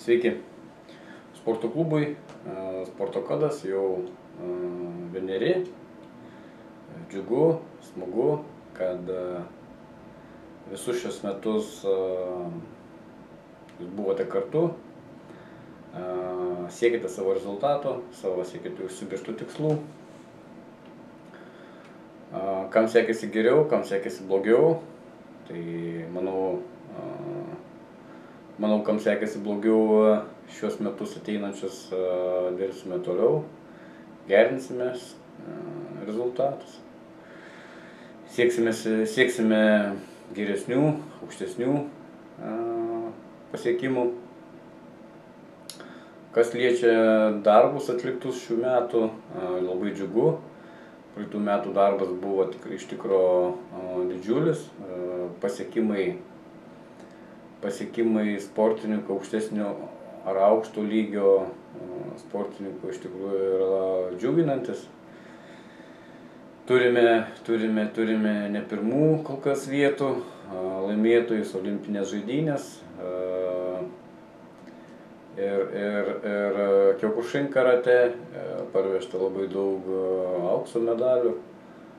Sveiki. Sporto klubui Sporto kodas jau 1. Džiugu, smagu, kad visus šios metus jūs buvote kartu, siekite savo rezultatų, siekite užsibrėžtų tikslų. Kam sekėsi geriau, kam sekėsi blogiau, tai manau, kam sekėsi blogiau šios metus ateinančius dirbsime toliau, gerinsime rezultatus, sieksime geresnių, aukštesnių pasiekimų. Kas liečia darbus atliktus šių metų, labai džiugu. Praeitų metų darbas buvo iš tikro didžiulis, pasiekimai sportininkų aukštesnio ar aukšto lygio sportininkų iš tikrųjų yra džiuginantis. Turime ne pirmų kol kas vietų, laimėtojus olimpinės žaidynės ir Kiokušin karate parvežta labai daug aukso medalių,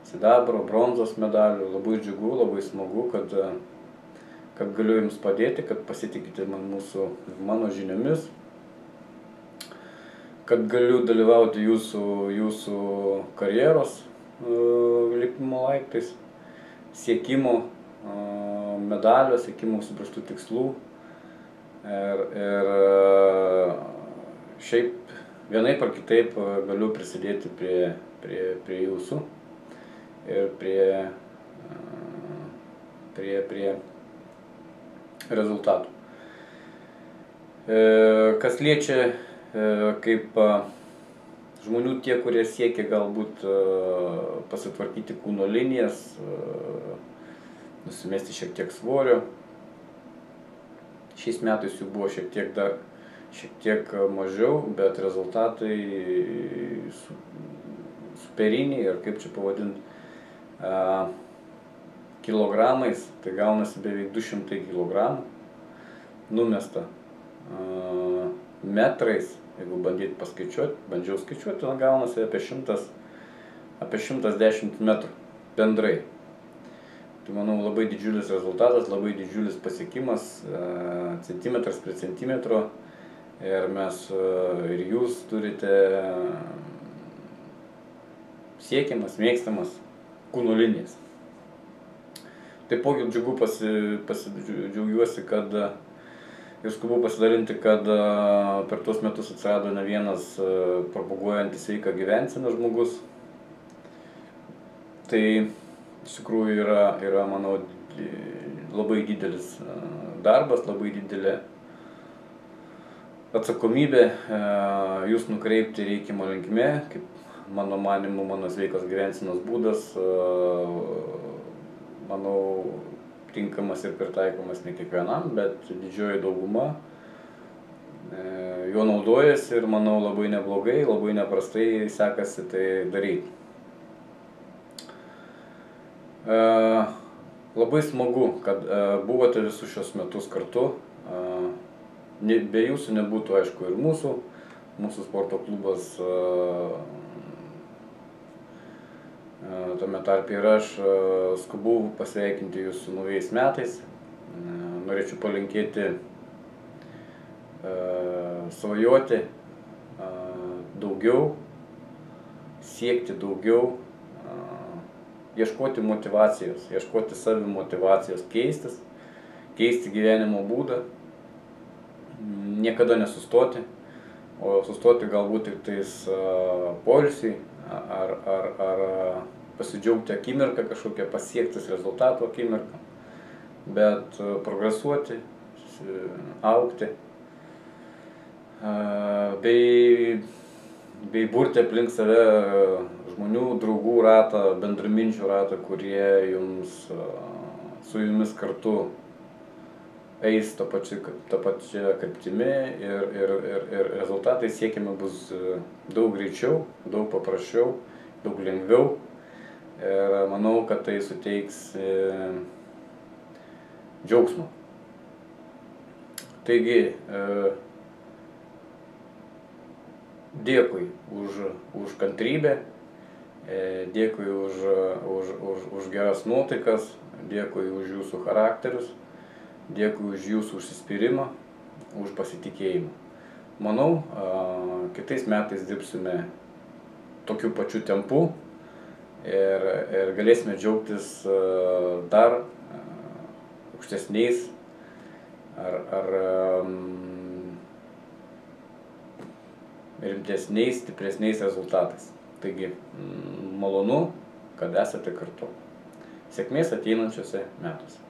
sidabro, bronzos medalių. Labai džiugu, labai smagu, kad galiu jums padėti, kad pasitikite mano žiniomis, kad galiu dalyvauti jūsų karjeros lipimo laiptais, siekimo medalio, siekimo užsibrėžtų tikslų. Ir šiaip vienaip ar kitaip galiu prisidėti prie jūsų ir prie rezultatų. Kas liečia kaip žmonių tie, kurie siekia galbūt pasitvarkyti kūno linijas, nusimesti šiek tiek svorio. Šiais metais jų buvo šiek tiek mažiau, bet rezultatai superiniai, ir kaip čia pavadinti, kilogramais, tai gaunasi beveik 200 kilogramų numesta. Metrais, jeigu bandžiau skaičiuoti, gaunasi apie 110 metrų bendrai. Tai manau labai didžiulis rezultatas, labai didžiulis pasiekimas, centimetras prie centimetro, ir ir jūs turite siekiamas, mėgstamas kūno linijas. Taipogi džiugu džiaugiuosi, ir skubu pasidalinti, kad per tuos metus atsirado ne vienas propaguojantis sveiką gyvenseną žmogus. Tai iš tikrųjų yra, manau, labai didelis darbas, labai didelė atsakomybė jūs nukreipti reikiamą linkme, kaip mano manymu, mano sveikas gyvensenos būdas, manau, tinkamas ir pritaikomas ne kiekvienam, bet didžioji dauguma juo naudojasi ir manau labai neblogai, labai neprastai sekasi tai daryti. Labai smagu, kad buvote visus šios metus kartu. Be jūsų nebūtų, aišku, ir mūsų sporto klubas, tame tarpe ir aš skubu pasveikinti jūs su naujais metais. Norėčiau palinkėti svajoti daugiau, siekti daugiau, ieškoti motyvacijos, ieškoti savimotyvacijos, keisti gyvenimo būdą, niekada nesustoti, o sustoti galbūt tik tais poilsiui ar pasidžiaugti akimirką, kažkokią pasiektis rezultatų akimirką, bet progresuoti, augti, bei burti aplink save žmonių, draugų ratą, bendraminčių ratą, kurie su jumis kartu eis tą pačią kryptimi, ir rezultatai siekiami bus daug greičiau, daug paprasčiau, daug lengviau, ir manau, kad tai suteiks džiaugsmo. Taigi, dėkui už kantrybę, dėkui už geras nuotaikas, dėkui už jūsų charakterius, dėkui už jūsų užsispyrimą, už pasitikėjimą. Manau, kitais metais dirbsime tokiu pačiu tempu ir galėsime džiaugtis dar aukštesniais ar rimtesniais, stipresniais rezultatais. Taigi, malonu, kad esate kartu. Sėkmės ateinančiuose metuose.